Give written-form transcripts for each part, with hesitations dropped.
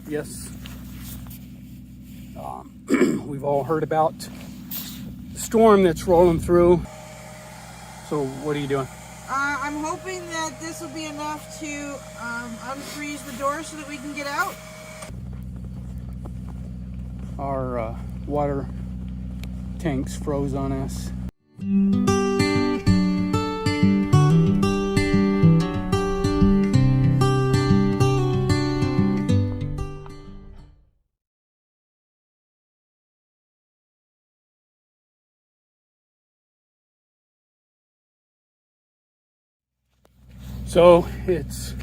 Yes. We've all heard about the storm that's rolling through. So what are you doing? I'm hoping that this will be enough to unfreeze the door so that we can get out. Our water tanks froze on us. So it's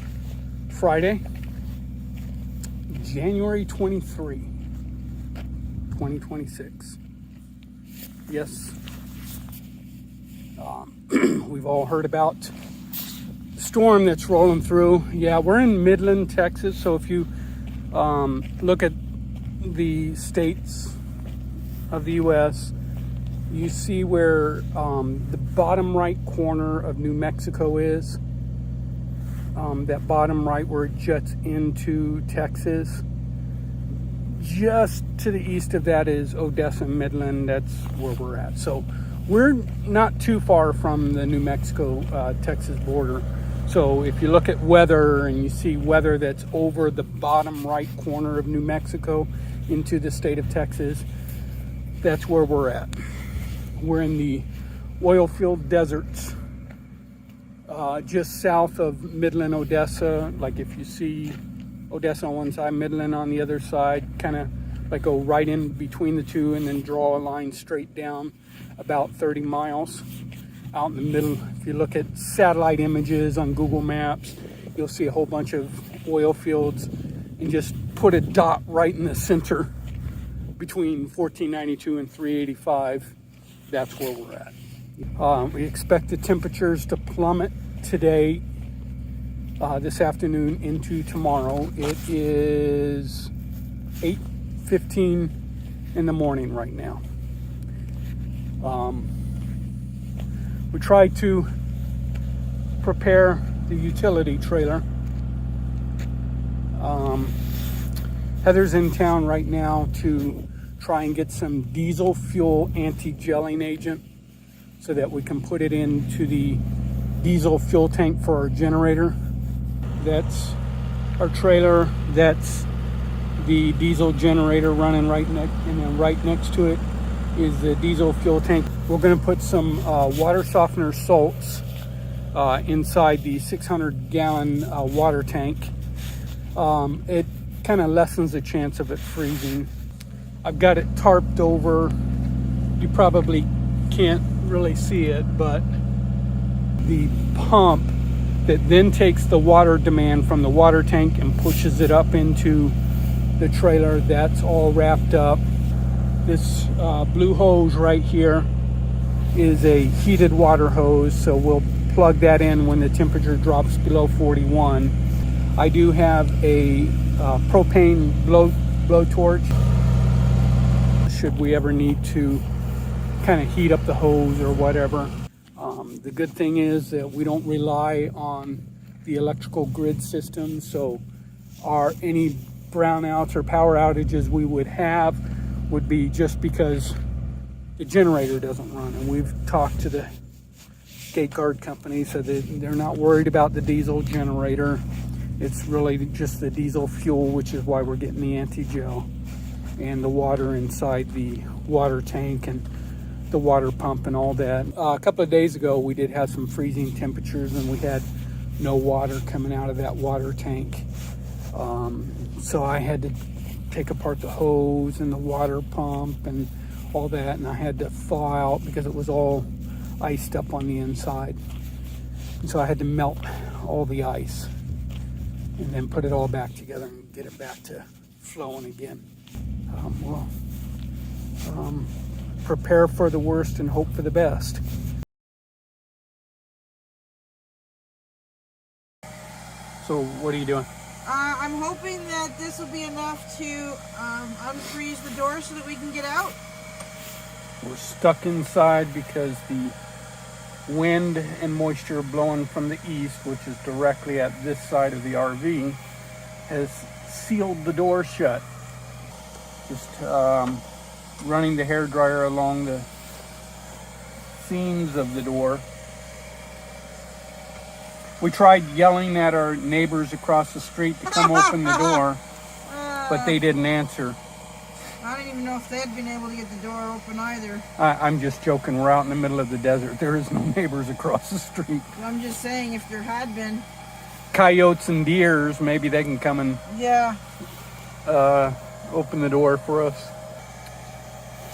Friday, January 23, 2026. Yes. We've all heard about the storm that's rolling through. Yeah, we're in Midland, Texas. So if you look at the states of the U.S., you see where the bottom right corner of New Mexico is. That bottom right where it juts into Texas. Just to the east of that is Odessa, Midland. That's where we're at. So we're not too far from the New Mexico, Texas border. So if you look at weather and you see weather that's over the bottom right corner of New Mexico into the state of Texas, that's where we're at. We're in the oil field deserts. Just south of Midland, Odessa. Like if you see Odessa on one side, Midland on the other side, kind of like go right in between the two and then draw a line straight down about 30 miles out in the middle. If you look at satellite images on Google Maps, you'll see a whole bunch of oil fields and just put a dot right in the center between 1492 and 385. That's where we're at. We expect the temperatures to plummet today, this afternoon into tomorrow. It is 8:15 in the morning right now. We tried to prepare the utility trailer. Heather's in town right now to try and get some diesel fuel anti-gelling agent so that we can put it into the diesel fuel tank for our generator. That's our trailer. That's the diesel generator running right next, and then right next to it is the diesel fuel tank. We're going to put some water softener salts inside the 600-gallon water tank. It kind of lessens the chance of it freezing. I've got it tarped over. You probably can't really see it, but the pump that then takes the water demand from the water tank and pushes it up into the trailer, that's all wrapped up. This blue hose right here is a heated water hose, so we'll plug that in when the temperature drops below 41. I do have a propane blowtorch should we ever need to kind of heat up the hose or whatever. The good thing is that we don't rely on the electrical grid system, so any brownouts or power outages we would have would be just because the generator doesn't run. And we've talked to the gate guard company, so that they're not worried about the diesel generator. It's really just the diesel fuel, which is why we're getting the anti-gel and the water inside the water tank and the water pump and all that. A couple of days ago, we did have some freezing temperatures and we had no water coming out of that water tank. So I had to take apart the hose and the water pump and all that, and I had to thaw out because it was all iced up on the inside. And so I had to melt all the ice and then put it all back together and get it back to flowing again. Prepare for the worst and hope for the best. So what are you doing? I'm hoping that this will be enough to unfreeze the door so that we can get out. We're stuck inside because the wind and moisture blowing from the east, which is directly at this side of the RV, has sealed the door shut. Just running the hairdryer along the seams of the door. We tried yelling at our neighbors across the street to come open the door, but they didn't answer. I don't even know if they'd been able to get the door open either. I'm just joking. We're out in the middle of the desert. There is no neighbors across the street. I'm just saying, if there had been. Coyotes and deers, maybe they can come and Yeah. open the door for us.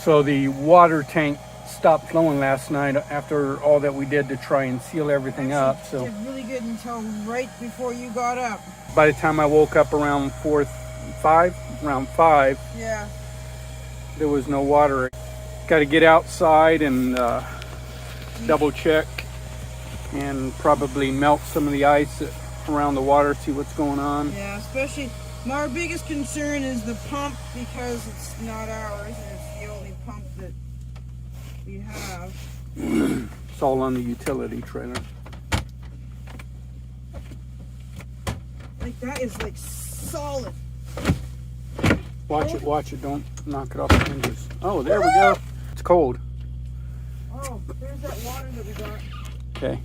So the water tank stopped flowing last night after all that we did to try and seal everything up. So Did really good until right before you got up. by the time I woke up around around 5, Yeah. there was no water. Got to get outside and double check and probably melt some of the ice around the water, see what's going on. Yeah, especially our biggest concern is the pump, because it's not ours and it's the only pump that we have. It's all on the utility trailer. Like, that is like solid. Watch it, don't knock it off the hinges. Oh, there we go. It's cold. Oh, there's that water that we got. Okay.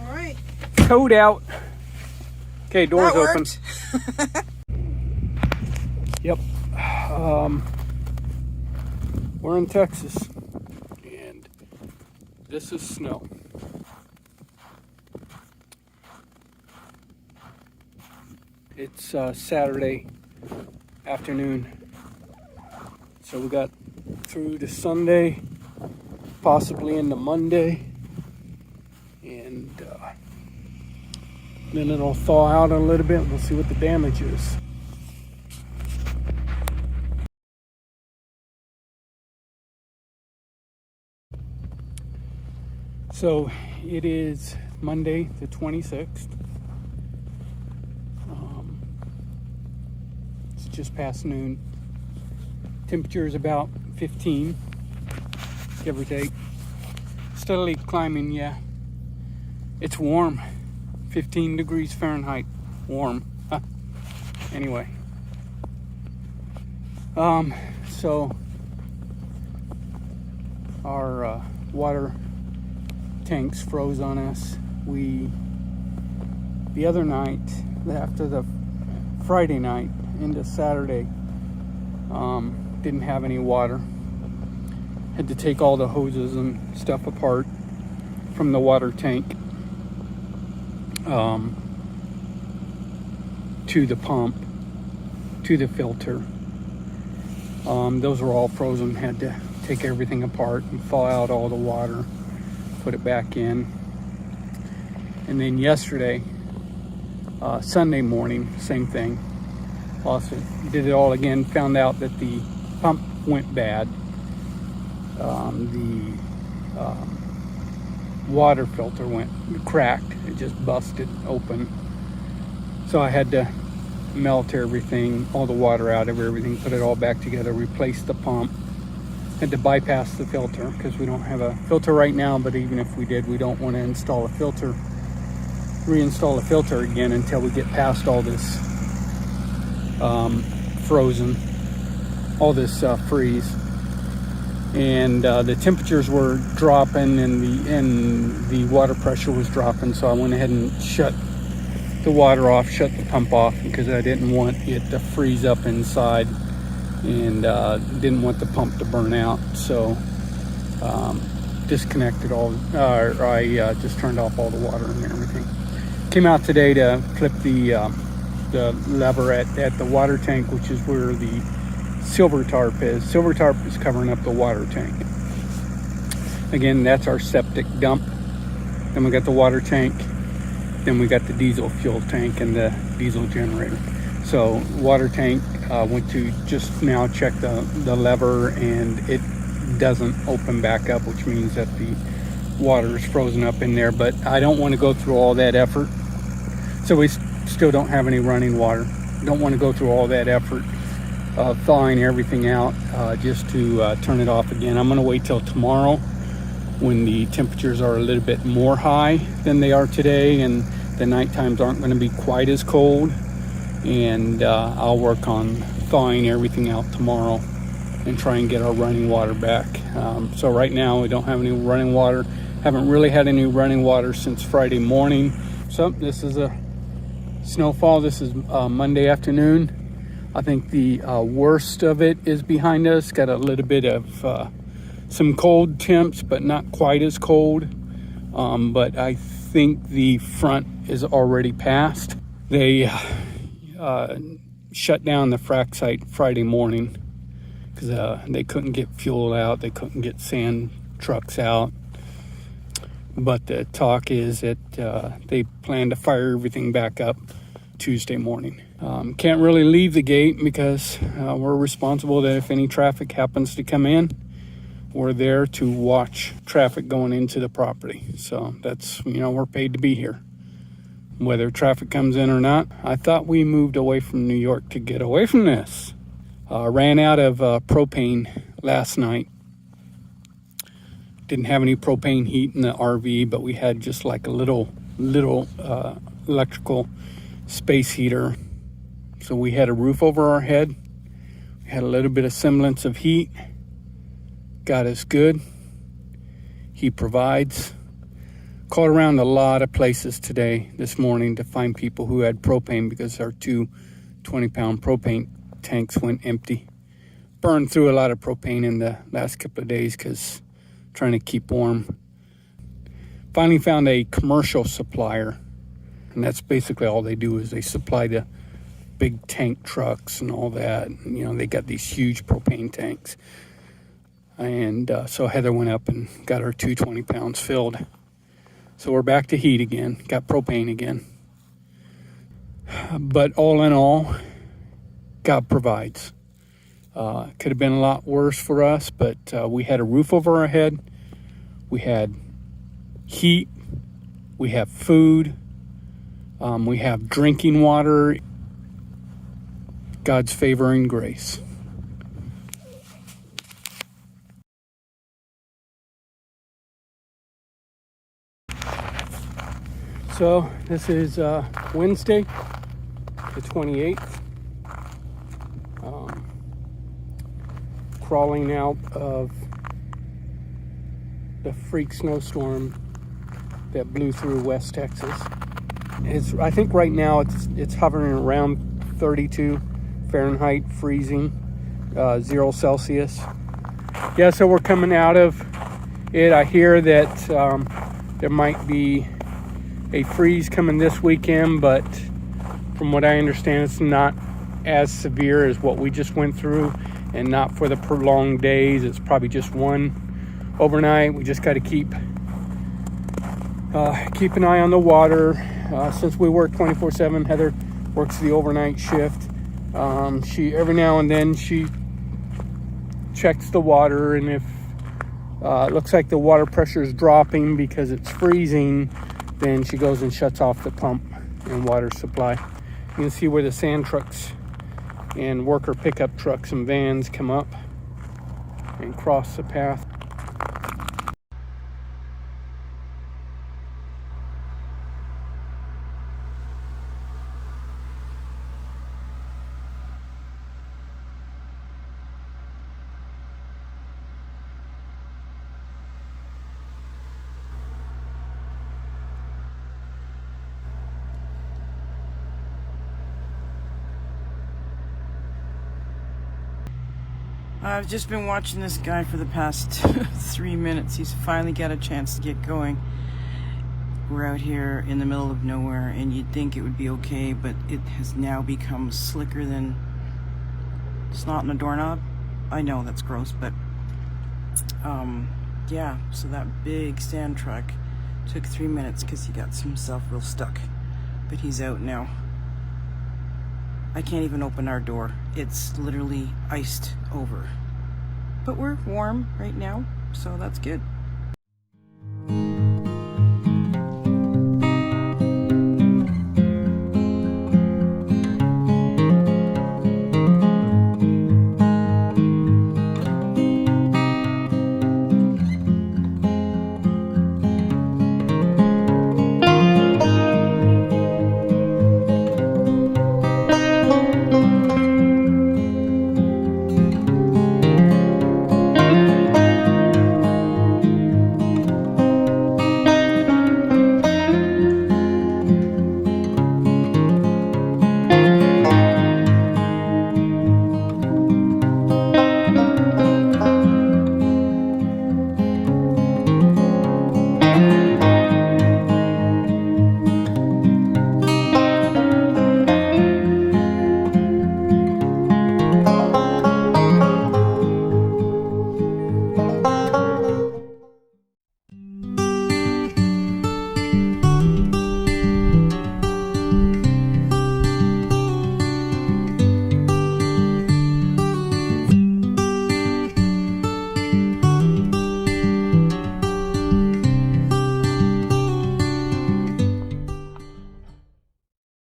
All right. Code out. Okay, doors That open. worked. Yep. We're in Texas, and this is snow. It's Saturday afternoon, so we got through to Sunday, possibly into Monday, and then it'll thaw out a little bit. We'll see what the damage is. So it is Monday the 26th. It's just past noon. Temperature is about 15, give or take. Steadily climbing, yeah. It's warm. 15 degrees Fahrenheit. Warm. Anyway. So our water tanks froze on us. The other night, after the Friday night into Saturday, didn't have any water. Had to take all the hoses and stuff apart from the water tank to the pump, to the filter. Those were all frozen. Had to take everything apart and thaw out all the water, put it back in. And then yesterday, Sunday morning, same thing. Also did it all again, found out that the pump went bad. The water filter went cracked. It just busted open. So I had to melt everything, all the water out of everything, put it all back together, replace the pump. Had to bypass the filter because we don't have a filter right now, but even if we did, we don't want to install a filter, reinstall a filter again until we get past all this frozen, all this freeze. And the temperatures were dropping and the water pressure was dropping, so I went ahead and shut the water off, shut the pump off, because I didn't want it to freeze up inside and didn't want the pump to burn out. So disconnected all, I just turned off all the water and everything. Came out today to flip the lever at the water tank, which is where the silver tarp is. Silver tarp is covering up the water tank. Again, that's our septic dump. Then we got the water tank. Then we got the diesel fuel tank and the diesel generator. So water tank, went to just now check the lever, and it doesn't open back up, which means that the water is frozen up in there. But I don't want to go through all that effort. So we still don't have any running water. Don't want to go through all that effort of thawing everything out just to turn it off again. I'm going to wait till tomorrow when the temperatures are a little bit more high than they are today, and the night times aren't going to be quite as cold. and I'll work on thawing everything out tomorrow and try and get our running water back. So right now we don't have any running water. Haven't really had any running water since Friday morning. So this is a snowfall. This is Monday afternoon. I think the worst of it is behind us. Got a little bit of some cold temps, but not quite as cold. But I think the front is already past. They shut down the frac site Friday morning because they couldn't get fuel out. They couldn't get sand trucks out. But the talk is that they plan to fire everything back up Tuesday morning. Can't really leave the gate because we're responsible that if any traffic happens to come in, we're there to watch traffic going into the property. So that's, we're paid to be here, whether traffic comes in or not. I thought we moved away from New York to get away from this. Ran out of propane last night. Didn't have any propane heat in the RV, but we had just like a little electrical space heater. So we had a roof over our head. We had a little bit of semblance of heat. Got us good. He provides. Called around a lot of places this morning to find people who had propane because our 2 20-pound propane tanks went empty. Burned through a lot of propane in the last couple of days because trying to keep warm. Finally found a commercial supplier, and that's basically all they do is they supply the big tank trucks and all that. And, they got these huge propane tanks. And so Heather went up and got our 2 20-pounds filled. So we're back to heat again, got propane again. But all in all, God provides. Could have been a lot worse for us, but we had a roof over our head. We had heat. We have food. We have drinking water. God's favor and grace. So this is Wednesday, the 28th. Crawling out of the freak snowstorm that blew through West Texas. I think right now it's hovering around 32 Fahrenheit, freezing, 0 Celsius. Yeah, so we're coming out of it. I hear that there might be a freeze coming this weekend, but from what I understand, it's not as severe as what we just went through, and not for the prolonged days. It's probably just one overnight. We just got to keep an eye on the water. Since we work 24/7, Heather works the overnight shift. She every now and then she checks the water, and if it looks like the water pressure is dropping because it's freezing, then she goes and shuts off the pump and water supply. You can see where the sand trucks and worker pickup trucks and vans come up and cross the path. I've just been watching this guy for the past 3 minutes. He's finally got a chance to get going. We're out here in the middle of nowhere, and you'd think it would be okay, but it has now become slicker than snot in a doorknob. I know that's gross, but yeah, so that big sand truck took 3 minutes because he got himself real stuck, but he's out now. I can't even open our door. It's literally iced over. But we're warm right now, so that's good.